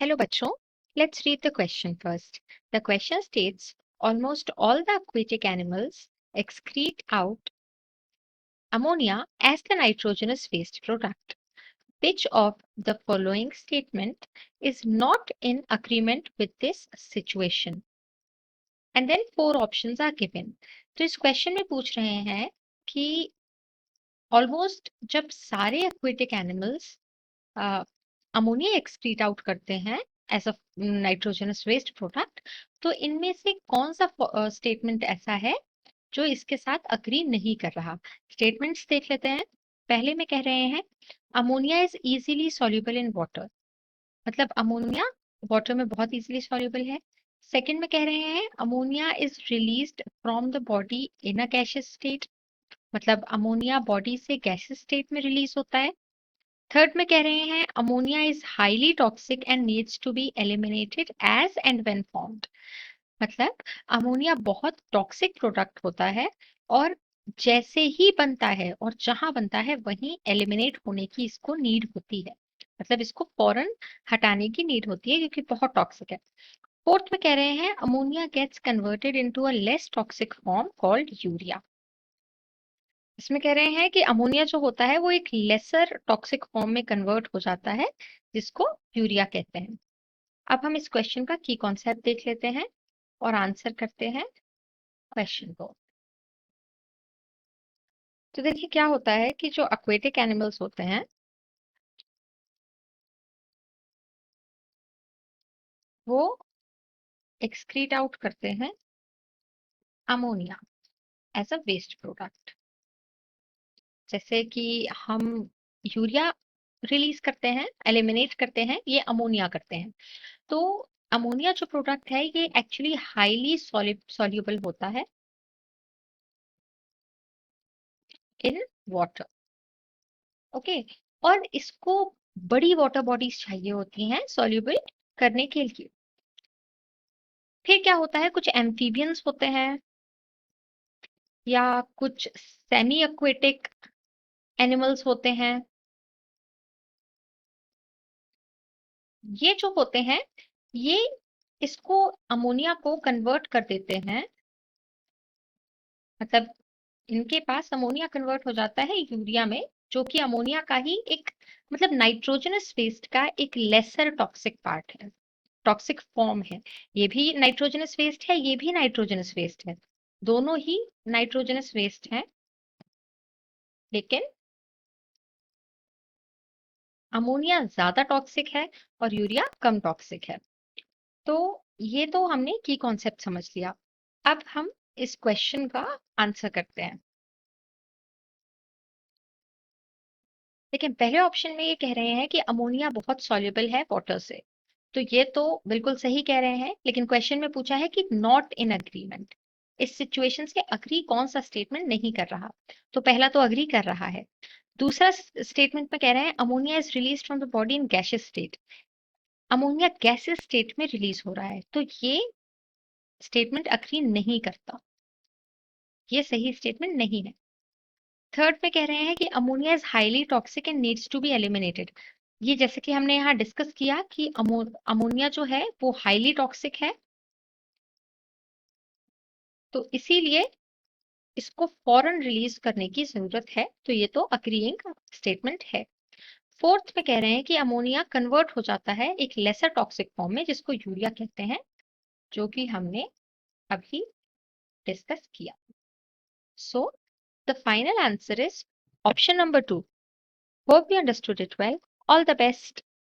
Hello, bachcho. Let's read the question first. The question states almost all the aquatic animals excrete out ammonia as the nitrogenous waste product. Which of the following statement is not in agreement with this situation? And then four options are given. तो इस question में पूछ रहे हैं कि almost जब सारे aquatic animals ammonia excrete out करते हैं as a nitrogenous waste product, तो इनमें से कौन सा स्टेटमेंट ऐसा है जो इसके साथ अग्री नहीं कर रहा? स्टेटमेंट्स देख लेते हैं। पहले में कह रहे हैं ammonia is easily soluble in water, मतलब अमोनिया वाटर में बहुत इजीली सॉल्युबल है। सेकंड में कह रहे हैं ammonia is released from the body in a gaseous state, मतलब अमोनिया बॉडी से गैसियस स्टेट में रिलीज होता है। थर्ड में कह रहे हैं ammonia is highly toxic and needs to be eliminated as and when formed, मतलब अमोनिया बहुत टॉक्सिक प्रोडक्ट होता है और जैसे ही बनता है और जहां बनता है वहीं एलिमिनेट होने की इसको नीड होती है, मतलब इसको फौरन हटाने की नीड होती है क्योंकि बहुत टॉक्सिक है। फोर्थ में कह रहे हैं ammonia gets converted into a less toxic form called urea. इसमें कह रहे हैं कि अमोनिया जो होता है वो एक लेसर टॉक्सिक फॉर्म में कन्वर्ट हो जाता है जिसको यूरिया कहते हैं। अब हम इस क्वेश्चन का की कॉन्सेप्ट देख लेते हैं और आंसर करते हैं क्वेश्चन को। तो देखिए क्या होता है कि जो एक्वेटिक एनिमल्स होते हैं वो एक्सक्रीट आउट करते हैं ammonia as a waste product. जैसे कि हम यूरिया रिलीज करते हैं, एलिमिनेट करते हैं, ये अमोनिया करते हैं। तो अमोनिया जो प्रोडक्ट है ये एक्चुअली हाईली सॉल्युबल होता है इन वाटर। ओके, और इसको बड़ी वाटर बॉडीज चाहिए होती हैं सॉल्युबल करने के लिए। फिर क्या होता है, कुछ एम्फीबियंस होते हैं या कुछ सेमी एक्वेटिक एनिमल्स होते हैं। ये जो होते हैं ये इसको अमोनिया को कन्वर्ट कर देते हैं, मतलब इनके पास अमोनिया कन्वर्ट हो जाता है यूरिया में, जो कि अमोनिया का ही एक, मतलब नाइट्रोजनस वेस्ट का एक लेसर टॉक्सिक पार्ट है, टॉक्सिक फॉर्म है। ये भी नाइट्रोजनस वेस्ट है, ये भी नाइट्रोजनस वेस्ट है, दोनों ही नाइट्रोजनस वेस्ट हैं, लेकिन अमोनिया ज्यादा टॉक्सिक है और यूरिया कम टॉक्सिक है। तो ये तो हमने की कॉन्सेप्ट समझ लिया। अब हम इस क्वेश्चन का आंसर करते हैं। लेकिन पहले ऑप्शन में ये कह रहे हैं कि अमोनिया बहुत सॉल्युबल है वाटर से, तो ये तो बिल्कुल सही कह रहे हैं, लेकिन क्वेश्चन में पूछा है कि नॉट इन अग्रीमेंट, इस सिचुएशन से अग्री कौन सा स्टेटमेंट नहीं कर रहा। तो पहला तो अग्री कर रहा है। दूसरा स्टेटमेंट में कह रहे हैं ammonia is release from the body in gaseous state, ammonia gaseous state में रिलीज हो रहा है, तो ये स्टेटमेंट अग्री नहीं करता, ये सही स्टेटमेंट नहीं है। थर्ड में कह रहे हैं कि ammonia is highly toxic and needs to be eliminated, ये जैसे कि हमने यहाँ डिस्कस किया कि अमोनिया जो है वो हाईली टॉक्सिक है, तो इसीलिए इसको फौरन रिलीज करने की जरूरत है, तो ये तो अग्रीइंग स्टेटमेंट है। फोर्थ में कह रहे हैं कि अमोनिया कन्वर्ट हो जाता है एक लेसर टॉक्सिक फॉर्म में जिसको यूरिया कहते हैं, जो कि हमने अभी डिस्कस किया। So the final answer is option number 2। Hope you understood it well. All the best.